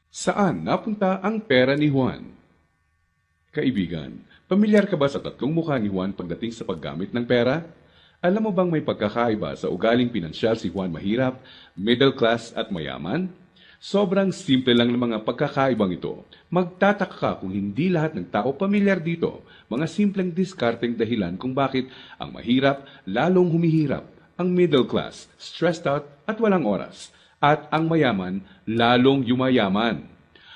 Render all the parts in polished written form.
Saan napunta ang pera ni Juan? Kaibigan, pamilyar ka ba sa tatlong mukha ni Juan pagdating sa paggamit ng pera? Alam mo bang may pagkakaiba sa ugaling pinansyal si Juan mahirap, middle class at mayaman? Sobrang simple lang ng mga pagkakaibang ito. Magtataka ka kung hindi lahat ng tao pamilyar dito. Mga simpleng diskarteng dahilan kung bakit ang mahirap lalong humihirap, ang middle class stressed out at walang oras, at ang mayaman lalong yumayaman.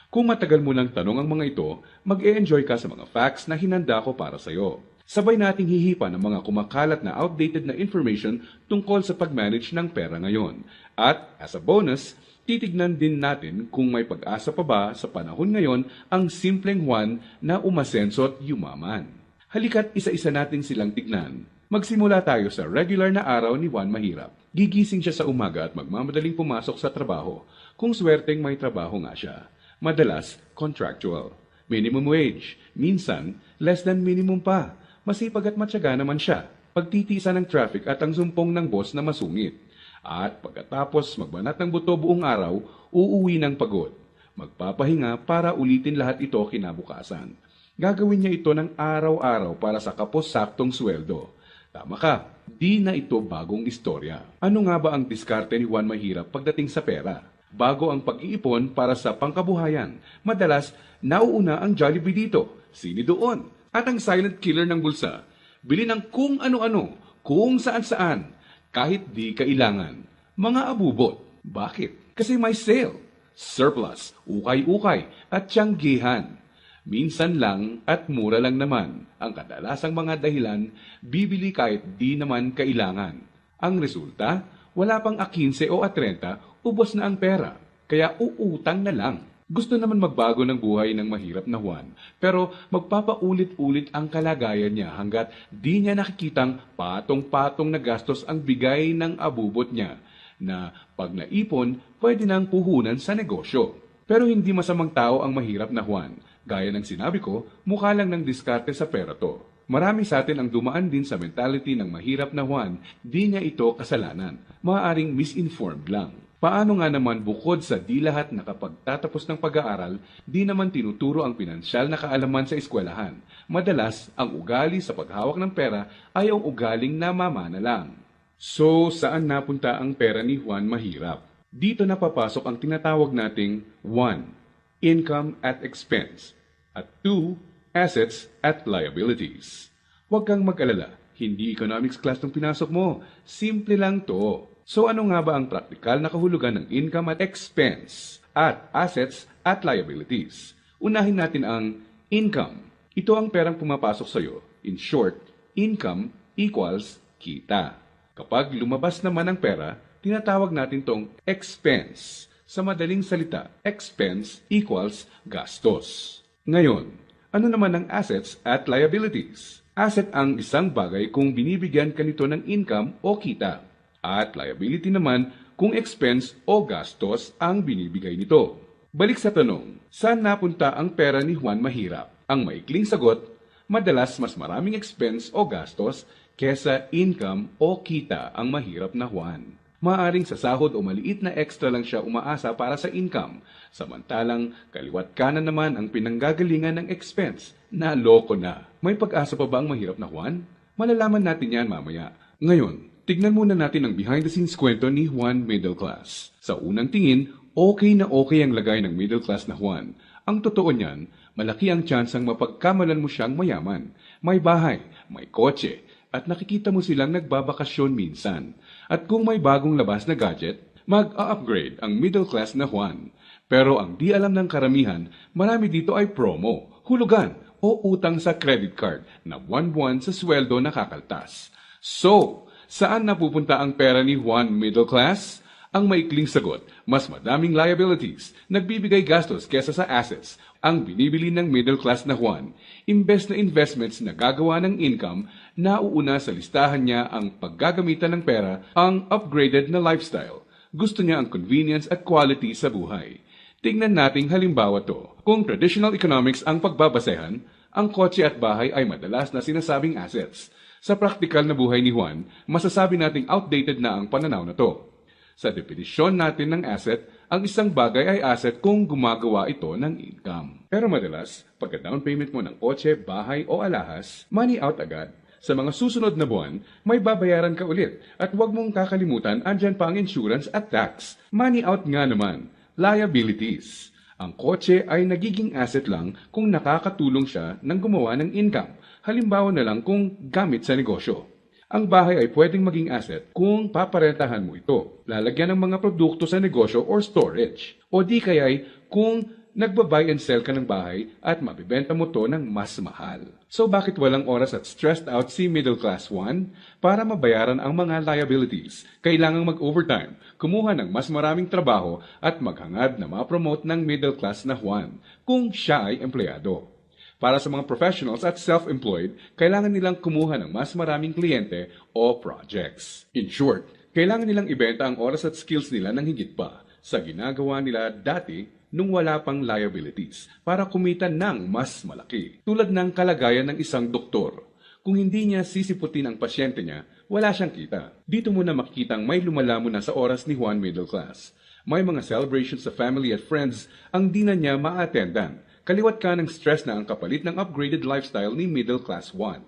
Kung matagal mo nang tanong ang mga ito, mag-e-enjoy ka sa mga facts na hinanda ko para sa iyo. Sabay nating hihipa ng mga kumakalat na outdated na information tungkol sa pag-manage ng pera ngayon. At as a bonus, titignan din natin kung may pag-asa pa ba sa panahon ngayon ang simpleng Juan na umasenso at yumaman. Halika't isa-isa natin silang tignan. Magsimula tayo sa regular na araw ni Juan Mahirap. Gigising siya sa umaga at magmamadaling pumasok sa trabaho, kung swerteng may trabaho nga siya. Madalas, contractual. Minimum wage. Minsan, less than minimum pa. Masipag at matyaga naman siya. Pagtitiisan ng traffic at ang sumpong ng boss na masungit. At pagkatapos magbanat ng buto buong araw, uuwi ng pagod. Magpapahinga para ulitin lahat ito kinabukasan. Gagawin niya ito ng araw-araw para sa kapos-saktong sweldo. Tama ka, di na ito bagong istorya. Ano nga ba ang diskarte ni Juan Mahirap pagdating sa pera? Bago ang pag-iipon para sa pangkabuhayan, madalas nauuna ang Jollibee dito, sini doon, at ang silent killer ng bulsa. Bili ng kung ano-ano, kung saan-saan, kahit di kailangan. Mga abubot. Bakit? Kasi may sale, surplus, ukay-ukay, at tiyanggihan. Minsan lang at mura lang naman. Ang kadalasang mga dahilan, bibili kahit di naman kailangan. Ang resulta, wala pang 15 o 30, ubos na ang pera. Kaya uutang na lang. Gusto naman magbago ng buhay ng mahirap na Juan, pero magpapaulit-ulit ang kalagayan niya hanggat di niya nakikitang patong-patong na gastos ang bigay ng abubot niya, na pag naipon, pwede nang puhunan sa negosyo. Pero hindi masamang tao ang mahirap na Juan. Gaya ng sinabi ko, mukha lang ng diskarte sa pera to. Marami sa atin ang dumaan din sa mentality ng mahirap na Juan, di niya ito kasalanan. Maaaring misinformed lang. Paano nga naman bukod sa di lahat nakapagtatapos ng pag-aaral, di naman tinuturo ang pinansyal na kaalaman sa eskwelahan. Madalas, ang ugali sa paghawak ng pera ay ang ugaling namamana lang. So, saan napunta ang pera ni Juan Mahirap? Dito napapasok ang tinatawag nating 1. Income at expense, at 2. Assets at liabilities. Huwag kang mag-alala, hindi economics class ng pinasok mo. Simple lang to. So ano nga ba ang praktikal na kahulugan ng income at expense at assets at liabilities? Unahin natin ang income. Ito ang perang pumapasok sa iyo. In short, income equals kita. Kapag lumabas naman ang pera, tinatawag natin tong expense. Sa madaling salita, expense equals gastos. Ngayon, ano naman ang assets at liabilities? Asset ang isang bagay kung binibigyan ka nito ng income o kita. At liability naman kung expense o gastos ang binibigay nito. Balik sa tanong, saan napunta ang pera ni Juan Mahirap? Ang maikling sagot, madalas mas maraming expense o gastos kesa income o kita ang mahirap na Juan. Maaring sa sahod o maliit na extra lang siya umaasa para sa income, samantalang kaliwat kanan naman ang pinanggagalingan ng expense. Naloko na. May pag-asa pa ba ang mahirap na Juan? Malalaman natin yan mamaya. Ngayon, tignan muna natin ang behind-the-scenes kwento ni Juan Middle Class. Sa unang tingin, okay na okay ang lagay ng middle class na Juan. Ang totoo niyan, malaki ang tsansang mapagkamalan mo siyang mayaman. May bahay, may kotse, at nakikita mo silang nagbabakasyon minsan. At kung may bagong labas na gadget, mag-a-upgrade ang middle class na Juan. Pero ang di alam ng karamihan, marami dito ay promo, hulugan, o utang sa credit card na buwan-buwan sa sweldo nakakaltas. So, saan napupunta ang pera ni Juan Middle Class? Ang maikling sagot, mas madaming liabilities, nagbibigay gastos kesa sa assets, ang binibili ng middle class na Juan. Imbes na investments na gagawa ng income, nauuna sa listahan niya ang paggagamitan ng pera, ang upgraded na lifestyle. Gusto niya ang convenience at quality sa buhay. Tingnan nating halimbawa to. Kung traditional economics ang pagbabasehan, ang kotse at bahay ay madalas na sinasabing assets. Sa praktikal na buhay ni Juan, masasabi nating outdated na ang pananaw na to. Sa definisyon natin ng asset, Ang isang bagay ay asset kung gumagawa ito ng income. Pero madalas, pagka down payment mo ng kotse, bahay o alahas, money out agad. Sa mga susunod na buwan, may babayaran ka ulit. At huwag mong kakalimutan, andyan pa ang insurance at tax. Money out nga naman. Liabilities. Ang kotse ay nagiging asset lang kung nakakatulong siya ng gumawa ng income. Halimbawa na lang kung gamit sa negosyo. Ang bahay ay pwedeng maging asset kung paparentahan mo ito. Lalagyan ng mga produkto sa negosyo or storage. O di kaya'y kung nagba-buy and sell ka ng bahay at mabibenta mo to ng mas mahal. So bakit walang oras at stressed out si Middle Class Juan? Para mabayaran ang mga liabilities, kailangang mag-overtime, kumuha ng mas maraming trabaho at maghangad na ma-promote ng middle class na Juan kung siya ay empleyado. Para sa mga professionals at self-employed, kailangan nilang kumuha ng mas maraming kliyente o projects. In short, kailangan nilang ibenta ang oras at skills nila ng higit pa sa ginagawa nila dati nung wala pang liabilities para kumita ng mas malaki. Tulad ng kalagayan ng isang doktor. Kung hindi niya sisiputin ang pasyente niya, wala siyang kita. Dito mo na makikitang may lumalamon na sa oras ni Juan Middle Class. May mga celebrations sa family at friends ang di na niya ma-attendan. Kaliwat ka ng stress na ang kapalit ng upgraded lifestyle ni Middle Class Juan.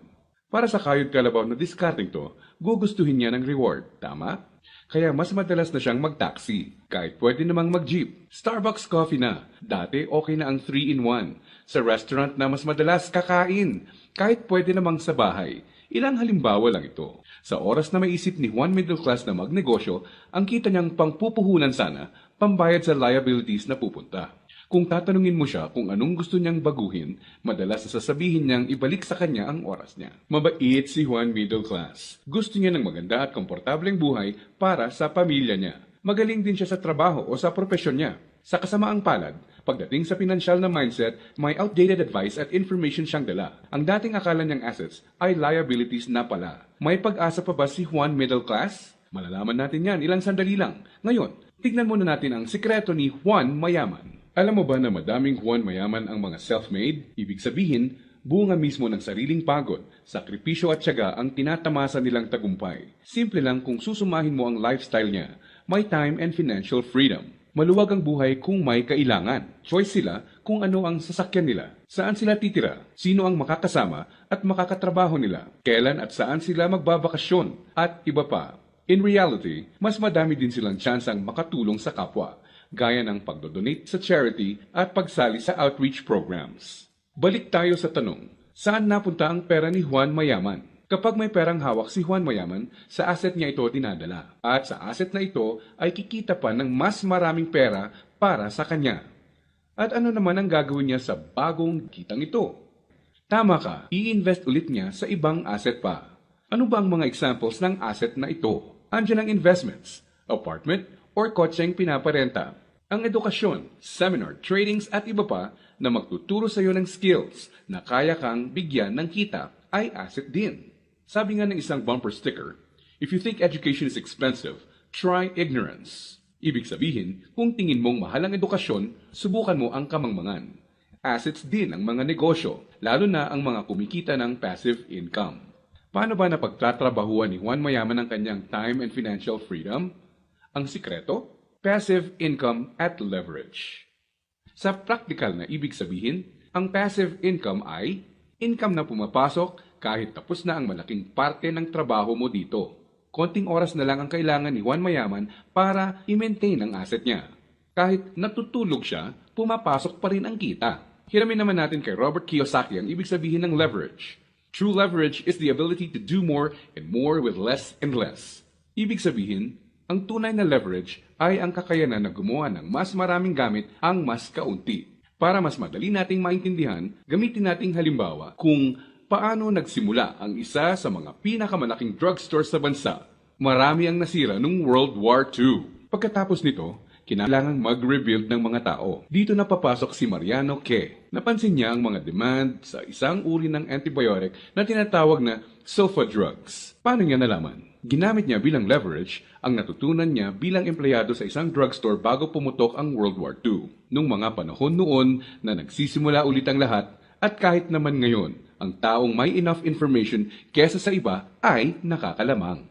Para sa kayod kalabaw na discarding to, gugustuhin niya ng reward, tama? Kaya mas madalas na siyang mag-taxi, kahit pwede namang mag-jeep. Starbucks coffee na, dati okay na ang 3-in-1. Sa restaurant na mas madalas kakain, kahit pwede namang sa bahay. Ilang halimbawa lang ito. Sa oras na maisip ni Juan Middle Class na magnegosyo, ang kita niyang pangpupuhunan sana, pambayad sa liabilities na pupunta. Kung tatanungin mo siya kung anong gusto niyang baguhin, madalas sasabihin niyang ibalik sa kanya ang oras niya. Mabait si Juan Middle Class. Gusto niya ng maganda at komportableng buhay para sa pamilya niya. Magaling din siya sa trabaho o sa propesyon niya. Sa kasamaang palad, pagdating sa pinansyal na mindset, may outdated advice at information siyang dala. Ang dating akala niyang assets ay liabilities na pala. May pag-asa pa ba si Juan Middle Class? Malalaman natin yan ilang sandali lang. Ngayon, tignan muna natin ang sikreto ni Juan Mayaman. Alam mo ba na madaming Juan Mayaman ang mga self-made? Ibig sabihin, bunga mismo ng sariling pagod, sakripisyo at tiyaga ang tinatamasa nilang tagumpay. Simple lang kung susumahin mo ang lifestyle niya, may time and financial freedom. Maluwag ang buhay kung may kailangan. Choice sila kung ano ang sasakyan nila, saan sila titira, sino ang makakasama at makakatrabaho nila, kailan at saan sila magbabakasyon, at iba pa. In reality, mas madami din silang tsansang makatulong sa kapwa, gaya ng pagdodonate sa charity at pagsali sa outreach programs. Balik tayo sa tanong, saan napunta ang pera ni Juan Mayaman? Kapag may perang hawak si Juan Mayaman, sa asset niya ito dinadala. At sa asset na ito ay kikita pa ng mas maraming pera para sa kanya. At ano naman ang gagawin niya sa bagong kitang ito? Tama ka, i-invest ulit niya sa ibang asset pa. Ano ba ang mga examples ng asset na ito? Andiyan ang investments, apartment, or kotseng pinaparenta. Ang edukasyon, seminar, tradings at iba pa na magtuturo sa iyo ng skills na kaya kang bigyan ng kita ay asset din. Sabi nga ng isang bumper sticker, if you think education is expensive, try ignorance. Ibig sabihin, kung tingin mong mahal ang edukasyon, subukan mo ang kamangmangan. Assets din ang mga negosyo, lalo na ang mga kumikita ng passive income. Paano ba napagtatrabahuan ni Juan Mayaman ang kanyang time and financial freedom? Ang sikreto? Passive income at leverage. Sa practical na ibig sabihin, ang passive income ay income na pumapasok kahit tapos na ang malaking parte ng trabaho mo dito. Konting oras na lang ang kailangan ni Juan Mayaman para i-maintain ang asset niya. Kahit natutulog siya, pumapasok pa rin ang kita. Hiramin naman natin kay Robert Kiyosaki ang ibig sabihin ng leverage. True leverage is the ability to do more and more with less and less. Ibig sabihin, ang tunay na leverage ay ang kakayanan na gumawa ng mas maraming gamit ang mas kaunti. Para mas madali nating maintindihan, gamitin nating halimbawa kung paano nagsimula ang isa sa mga pinakamalaking drugstore sa bansa. Marami ang nasira noong World War II. Pagkatapos nito, kinailangang mag-rebuild ng mga tao. Dito na papasok si Mariano K. Napansin niya ang mga demand sa isang uri ng antibiotic na tinatawag na sulfa drugs. Paano niya nalaman? Ginamit niya bilang leverage ang natutunan niya bilang empleyado sa isang drugstore bago pumutok ang World War II. Nung mga panahon noon na nagsisimula ulit ang lahat at kahit naman ngayon, ang taong may enough information kesa sa iba ay nakakalamang.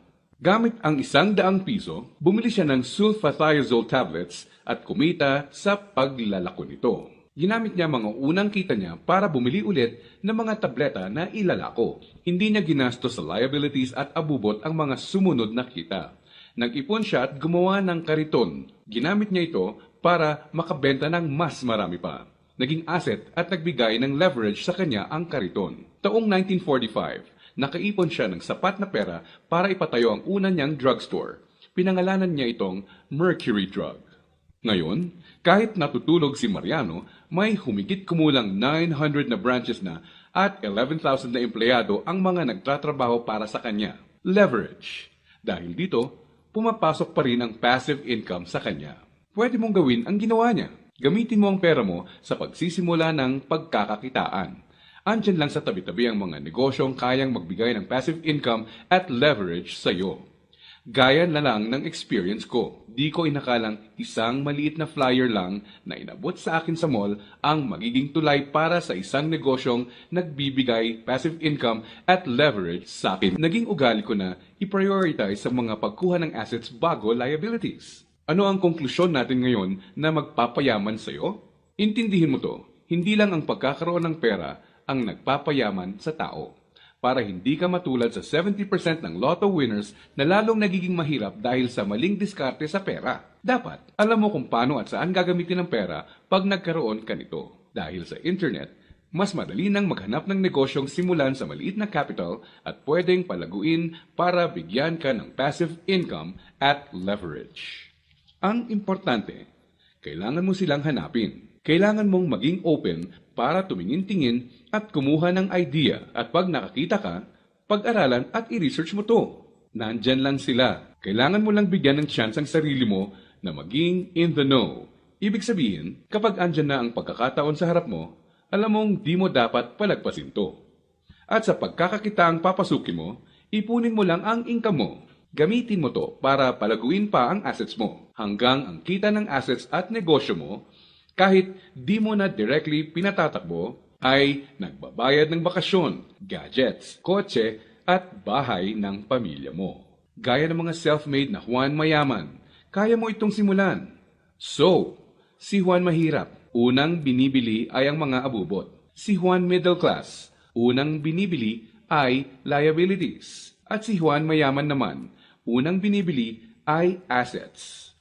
Gamit ang 100 piso, bumili siya ng sulfathiazole tablets at kumita sa paglalako nito. Ginamit niya mga unang kita niya para bumili ulit ng mga tableta na ilalako. Hindi niya ginastos sa liabilities at abubot ang mga sumunod na kita. Nag-ipon siya at gumawa ng kariton. Ginamit niya ito para makabenta ng mas marami pa. Naging asset at nagbigay ng leverage sa kanya ang kariton. Taong 1945, nakaipon siya ng sapat na pera para ipatayo ang una niyang drugstore. Pinangalanan niya itong Mercury Drug. Ngayon, kahit natutulog si Mariano, may humigit kumulang 900 na branches na at 11,000 na empleyado ang mga nagtatrabaho para sa kanya. Leverage. Dahil dito, pumapasok pa rin ang passive income sa kanya. Pwede mong gawin ang ginawa niya. Gamitin mo ang pera mo sa pagsisimula ng pagkakakitaan. Andyan lang sa tabi-tabi ang mga negosyong kayang magbigay ng passive income at leverage sa iyo. Gaya na lang ng experience ko. Di ko inakalang isang maliit na flyer lang na inabot sa akin sa mall ang magiging tulay para sa isang negosyong nagbibigay passive income at leverage sa akin. Naging ugali ko na i-prioritize sa mga pagkuha ng assets bago liabilities. Ano ang konklusyon natin ngayon na magpapayaman sa iyo? Intindihin mo to, hindi lang ang pagkakaroon ng pera ang nagpapayaman sa tao. Para hindi ka matulad sa 70% ng lotto winners na lalong nagiging mahirap dahil sa maling diskarte sa pera. Dapat, alam mo kung paano at saan gagamitin ang pera pag nagkaroon ka nito. Dahil sa internet, mas madali nang maghanap ng negosyong simulan sa maliit na capital at pwedeng palaguin para bigyan ka ng passive income at leverage. Ang importante, kailangan mo silang hanapin. Kailangan mong maging open para tumingin-tingin at kumuha ng idea at pag nakakita ka, pag-aralan at i-research mo to. Nandyan lang sila. Kailangan mo lang bigyan ng chance ang sarili mo na maging in the know. Ibig sabihin, kapag andyan na ang pagkakataon sa harap mo, alam mong di mo dapat palagpasin to. At sa pagkakakitaang papasukin mo, ipunin mo lang ang income mo. Gamitin mo to para palaguin pa ang assets mo hanggang ang kita ng assets at negosyo mo kahit di mo na directly pinatatakbo, ay nagbabayad ng bakasyon, gadgets, kotse, at bahay ng pamilya mo. Gaya ng mga self-made na Juan Mayaman, kaya mo itong simulan. So, si Juan Mahirap, unang binibili ay ang mga abubot. Si Juan Middle Class, unang binibili ay liabilities. At si Juan Mayaman naman, unang binibili ay assets.